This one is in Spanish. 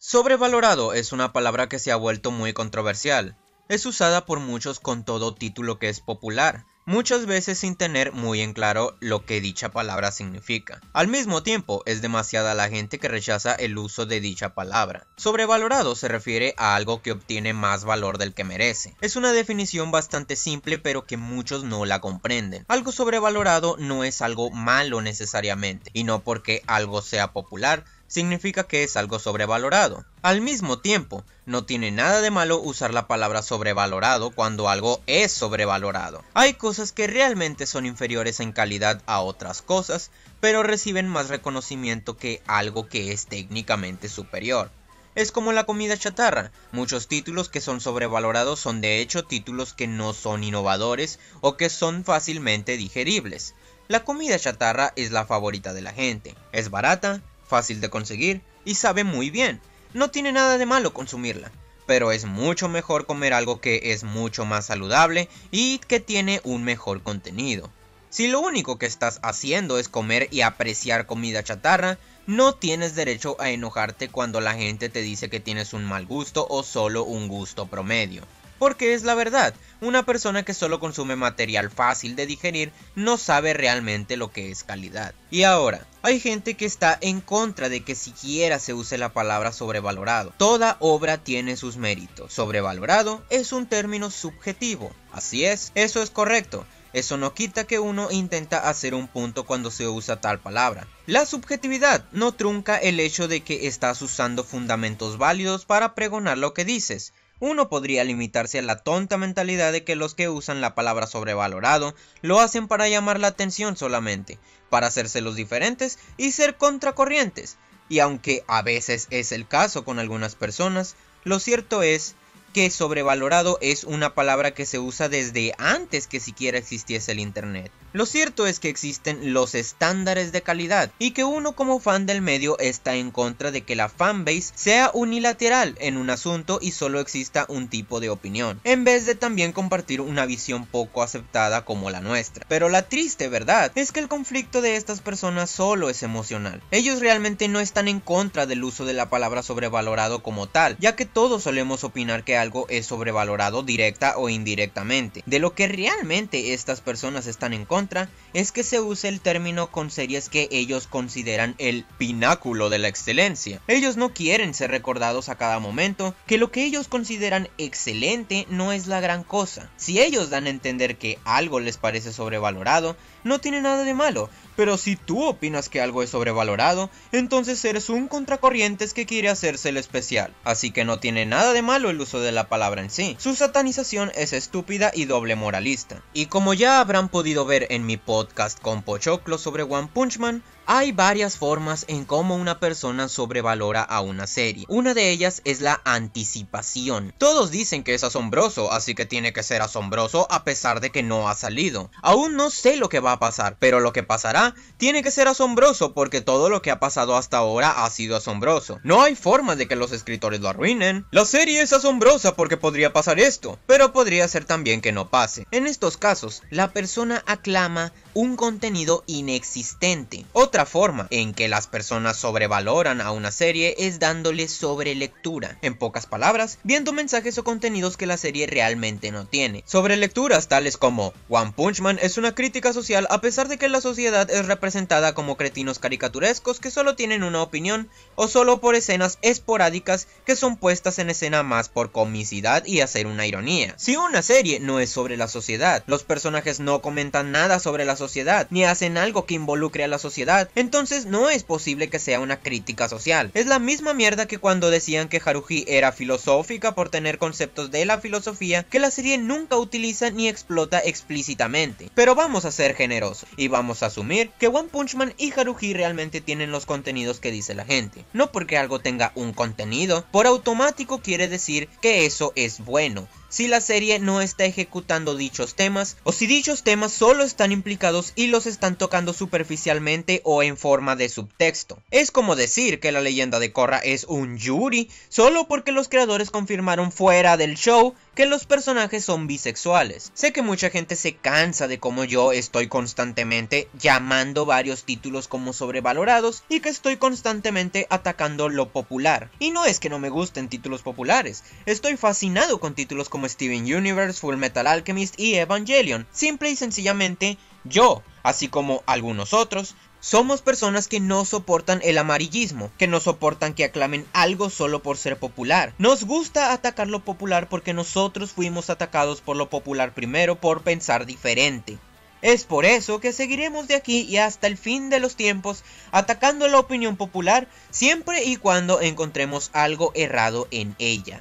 Sobrevalorado es una palabra que se ha vuelto muy controversial. Es usada por muchos con todo título que es popular, muchas veces sin tener muy en claro lo que dicha palabra significa. Al mismo tiempo, es demasiada la gente que rechaza el uso de dicha palabra. Sobrevalorado se refiere a algo que obtiene más valor del que merece. Es una definición bastante simple, pero que muchos no la comprenden. Algo sobrevalorado no es algo malo necesariamente, y no porque algo sea popular significa que es algo sobrevalorado. Al mismo tiempo, no tiene nada de malo usar la palabra sobrevalorado cuando algo es sobrevalorado. Hay cosas que realmente son inferiores en calidad a otras cosas, pero reciben más reconocimiento que algo que es técnicamente superior. Es como la comida chatarra. Muchos títulos que son sobrevalorados son de hecho títulos que no son innovadores o que son fácilmente digeribles. La comida chatarra es la favorita de la gente. Es barata, fácil de conseguir y sabe muy bien. No tiene nada de malo consumirla, pero es mucho mejor comer algo que es mucho más saludable y que tiene un mejor contenido. Si lo único que estás haciendo es comer y apreciar comida chatarra, no tienes derecho a enojarte cuando la gente te dice que tienes un mal gusto o solo un gusto promedio. Porque es la verdad, una persona que solo consume material fácil de digerir no sabe realmente lo que es calidad. Y ahora, hay gente que está en contra de que siquiera se use la palabra sobrevalorado. Toda obra tiene sus méritos. Sobrevalorado es un término subjetivo. Así es, eso es correcto. Eso no quita que uno intenta hacer un punto cuando se usa tal palabra. La subjetividad no trunca el hecho de que estás usando fundamentos válidos para pregonar lo que dices. Uno podría limitarse a la tonta mentalidad de que los que usan la palabra sobrevalorado lo hacen para llamar la atención solamente, para hacerse los diferentes y ser contracorrientes. Y aunque a veces es el caso con algunas personas, lo cierto es que sobrevalorado es una palabra que se usa desde antes que siquiera existiese el internet. Lo cierto es que existen los estándares de calidad y que uno como fan del medio está en contra de que la fanbase sea unilateral en un asunto y solo exista un tipo de opinión, en vez de también compartir una visión poco aceptada como la nuestra. Pero la triste verdad es que el conflicto de estas personas solo es emocional. Ellos realmente no están en contra del uso de la palabra sobrevalorado como tal, ya que todos solemos opinar que algo es sobrevalorado directa o indirectamente. De lo que realmente estas personas están en contra es que se use el término con series que ellos consideran el pináculo de la excelencia. Ellos no quieren ser recordados a cada momento que lo que ellos consideran excelente no es la gran cosa. Si ellos dan a entender que algo les parece sobrevalorado, no tiene nada de malo, pero si tú opinas que algo es sobrevalorado, entonces eres un contracorrientes que quiere hacerse el especial. Así que no tiene nada de malo el uso de la palabra en sí. Su satanización es estúpida y doble moralista. Y como ya habrán podido ver en mi podcast con Pochoclo sobre One Punch Man, hay varias formas en cómo una persona sobrevalora a una serie. Una de ellas es la anticipación. Todos dicen que es asombroso, así que tiene que ser asombroso a pesar de que no ha salido. Aún no sé lo que va a pasar, pero lo que pasará tiene que ser asombroso porque todo lo que ha pasado hasta ahora ha sido asombroso. No hay forma de que los escritores lo arruinen. La serie es asombrosa porque podría pasar esto, pero podría ser también que no pase. En estos casos, la persona aclama un contenido inexistente. Otra forma en que las personas sobrevaloran a una serie es dándole sobrelectura. En pocas palabras, viendo mensajes o contenidos que la serie realmente no tiene. Sobrelecturas tales como One Punch Man es una crítica social a pesar de que la sociedad es representada como cretinos caricaturescos que solo tienen una opinión o solo por escenas esporádicas que son puestas en escena más por comicidad y hacer una ironía. Si una serie no es sobre la sociedad, los personajes no comentan nada sobre la sociedad, ni hacen algo que involucre a la sociedad, entonces no es posible que sea una crítica social. Es la misma mierda que cuando decían que Haruhi era filosófica por tener conceptos de la filosofía que la serie nunca utiliza ni explota explícitamente. Pero vamos a ser generosos y vamos a asumir que One Punch Man y Haruhi realmente tienen los contenidos que dice la gente. No porque algo tenga un contenido, por automático quiere decir que eso es bueno. Si la serie no está ejecutando dichos temas, o si dichos temas solo están implicados y los están tocando superficialmente o en forma de subtexto. Es como decir que la leyenda de Korra es un yuri, solo porque los creadores confirmaron fuera del show que los personajes son bisexuales. Sé que mucha gente se cansa de cómo yo estoy constantemente llamando varios títulos como sobrevalorados y que estoy constantemente atacando lo popular. Y no es que no me gusten títulos populares, estoy fascinado con títulos como Steven Universe, Full Metal Alchemist y Evangelion. Simple y sencillamente yo, así como algunos otros, somos personas que no soportan el amarillismo, que no soportan que aclamen algo solo por ser popular. Nos gusta atacar lo popular porque nosotros fuimos atacados por lo popular primero por pensar diferente. Es por eso que seguiremos de aquí y hasta el fin de los tiempos atacando la opinión popular siempre y cuando encontremos algo errado en ella.